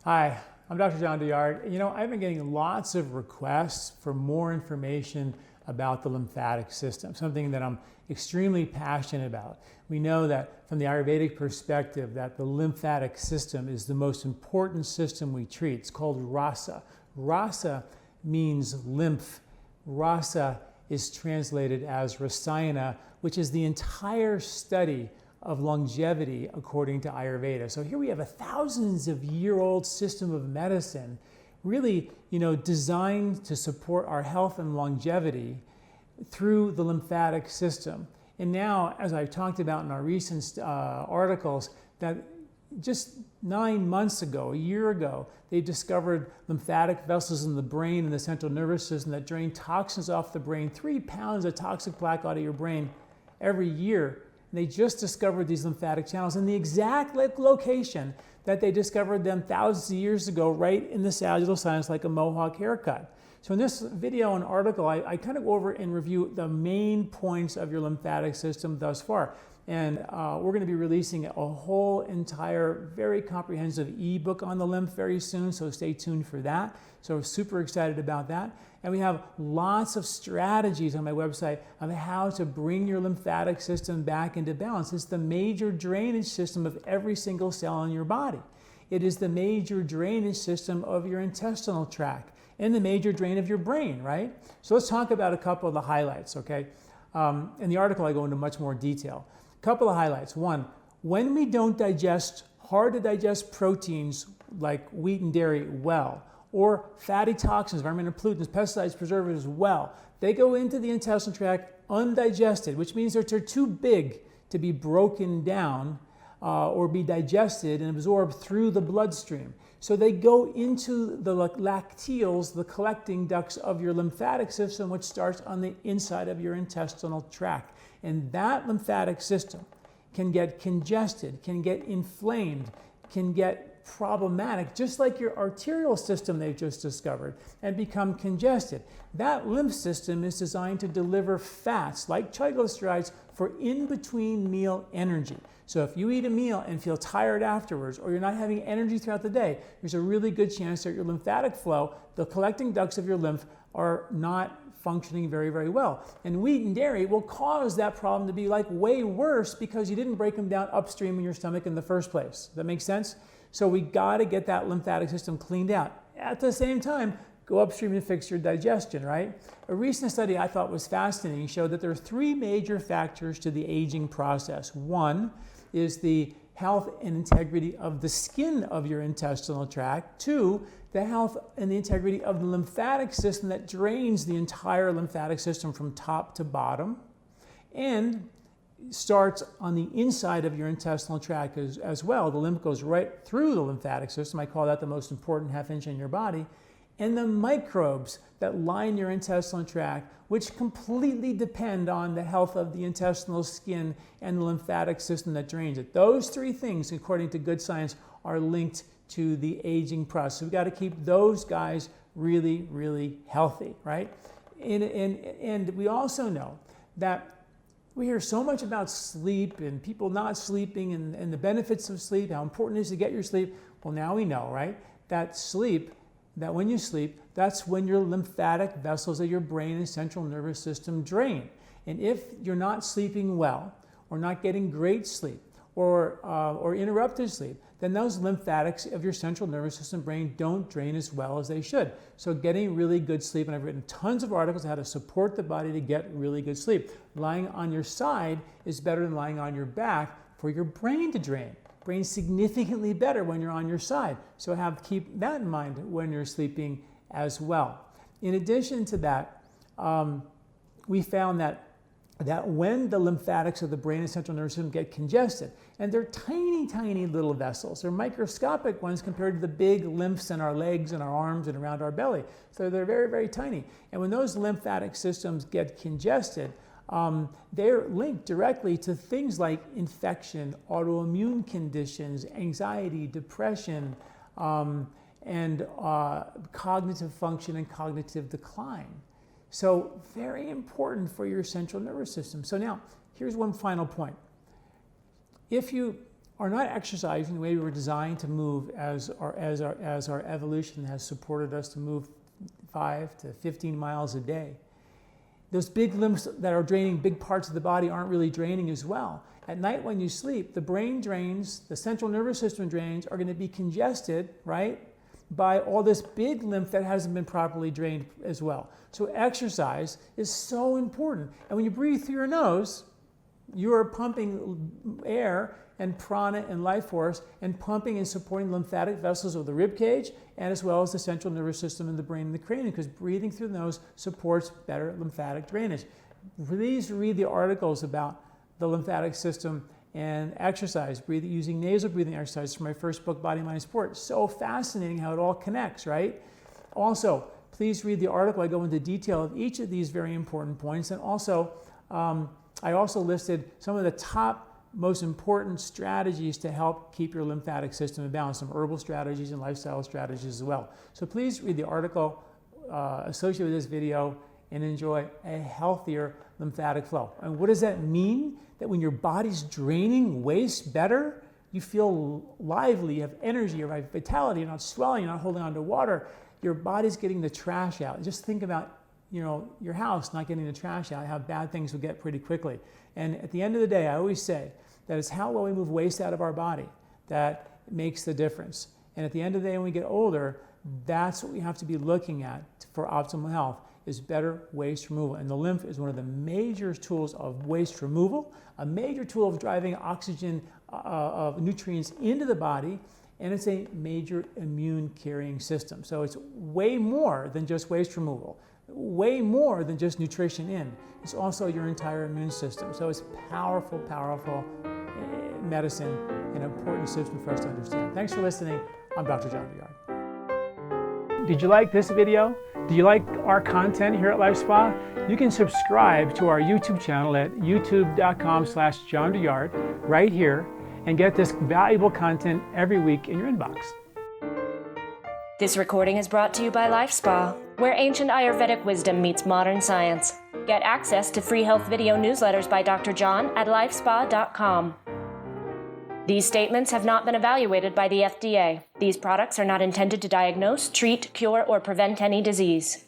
Hi, I'm Dr. John Douillard. You know, I've been getting lots of requests for more information about the lymphatic system, something that I'm extremely passionate about. We know that from the Ayurvedic perspective that the lymphatic system is the most important system we treat. It's called rasa. Rasa means lymph. Rasa is translated as rasayana, which is the entire study of longevity according to Ayurveda. So here we have a thousands of year old system of medicine really, designed to support our health and longevity through the lymphatic system. And now, as I talked about in our recent articles, that just 9 months ago, a year ago, they discovered lymphatic vessels in the brain and the central nervous system that drain toxins off the brain, 3 pounds of toxic plaque out of your brain every year. They just discovered these lymphatic channels in the exact location that they discovered them thousands of years ago, right in the sagittal sinus, like a mohawk haircut. So in this video and article, I kind of go over and review the main points of your lymphatic system thus far. And we're going to be releasing a whole entire, very comprehensive ebook on the lymph very soon, so stay tuned for that. So we're super excited about that. And we have lots of strategies on my website on how to bring your lymphatic system back into balance. It's the major drainage system of every single cell in your body. It is the major drainage system of your intestinal tract and the major drain of your brain, right? So let's talk about a couple of the highlights, okay? In the article, I go into much more detail. Couple of highlights. One, when we don't digest hard to digest proteins like wheat and dairy well, or fatty toxins, environmental pollutants, pesticides, preservatives well, they go into the intestinal tract undigested, which means that they're too big to be broken down or be digested and absorbed through the bloodstream. So they go into the lacteals, the collecting ducts of your lymphatic system, which starts on the inside of your intestinal tract. And that lymphatic system can get congested, can get inflamed, can get problematic, just like your arterial system they've just discovered, and become congested. That lymph system is designed to deliver fats, like triglycerides, for in-between meal energy. So if you eat a meal and feel tired afterwards, or you're not having energy throughout the day, there's a really good chance that your lymphatic flow, the collecting ducts of your lymph, are not functioning very, very well. And wheat and dairy will cause that problem to be like way worse because you didn't break them down upstream in your stomach in the first place. Does that make sense? So we got to get that lymphatic system cleaned out. At the same time, go upstream and fix your digestion, right? A recent study I thought was fascinating showed that there are 3 major factors to the aging process. One is the health and integrity of the skin of your intestinal tract. 2, the health and the integrity of the lymphatic system that drains the entire lymphatic system from top to bottom and starts on the inside of your intestinal tract as well. The lymph goes right through the lymphatic system. I call that the most important half inch in your body. And the microbes that line your intestinal tract, which completely depend on the health of the intestinal skin and the lymphatic system that drains it. Those 3 things, according to good science, are linked to the aging process. So we've got to keep those guys really, really healthy, right? And we also know that we hear so much about sleep and people not sleeping and the benefits of sleep, how important it is to get your sleep. Well, now we know, right? That when you sleep, that's when your lymphatic vessels of your brain and central nervous system drain. And if you're not sleeping well, or not getting great sleep, or interrupted sleep, then those lymphatics of your central nervous system brain don't drain as well as they should. So getting really good sleep, and I've written tons of articles on how to support the body to get really good sleep. Lying on your side is better than lying on your back for your brain to drain. Brain's significantly better when you're on your side. So keep that in mind when you're sleeping as well. In addition to that, we found that when the lymphatics of the brain and central nervous system get congested, and they're tiny, tiny little vessels, they're microscopic ones compared to the big lymphs in our legs and our arms and around our belly. So they're very, very tiny. And when those lymphatic systems get congested, they're linked directly to things like infection, autoimmune conditions, anxiety, depression, and cognitive function and cognitive decline. So very important for your central nervous system. So now, here's one final point. If you are not exercising the way we were designed to move as our evolution has supported us to move 5 to 15 miles a day. Those big lymphs that are draining big parts of the body aren't really draining as well. At night when you sleep, the brain drains, the central nervous system drains are going to be congested, right, by all this big lymph that hasn't been properly drained as well. So exercise is so important. And when you breathe through your nose, you are pumping air and prana and life force and pumping and supporting lymphatic vessels of the rib cage and as well as the central nervous system in the brain and the cranium, because breathing through the nose supports better lymphatic drainage. Please read the articles about the lymphatic system and exercise, using nasal breathing exercise from my first book, Body, Mind, Sport. So fascinating how it all connects, right? Also, please read the article. I go into detail of each of these very important points. And also, I also listed some of the top most important strategies to help keep your lymphatic system in balance, some herbal strategies and lifestyle strategies as well. So please read the article associated with this video and enjoy a healthier lymphatic flow. And what does that mean? That when your body's draining waste better, you feel lively, you have energy, you have vitality, you're not swelling, you're not holding on to water, your body's getting the trash out. Just think about, your house not getting the trash out, how bad things will get pretty quickly. And at the end of the day, I always say that it's how well we move waste out of our body that makes the difference. And at the end of the day, when we get older, that's what we have to be looking at for optimal health, is better waste removal. And the lymph is one of the major tools of waste removal, a major tool of driving oxygen of nutrients into the body, and it's a major immune carrying system. So it's way more than just waste removal, way more than just nutrition in. It's also your entire immune system. So it's powerful, powerful medicine and important system for us to understand. Thanks for listening. I'm Dr. John Douillard. Did you like this video? Do you like our content here at LifeSpa? You can subscribe to our YouTube channel at youtube.com/John Douillard right here and get this valuable content every week in your inbox. This recording is brought to you by LifeSpa, where ancient Ayurvedic wisdom meets modern science. Get access to free health video newsletters by Dr. John at lifespa.com. These statements have not been evaluated by the FDA. These products are not intended to diagnose, treat, cure, or prevent any disease.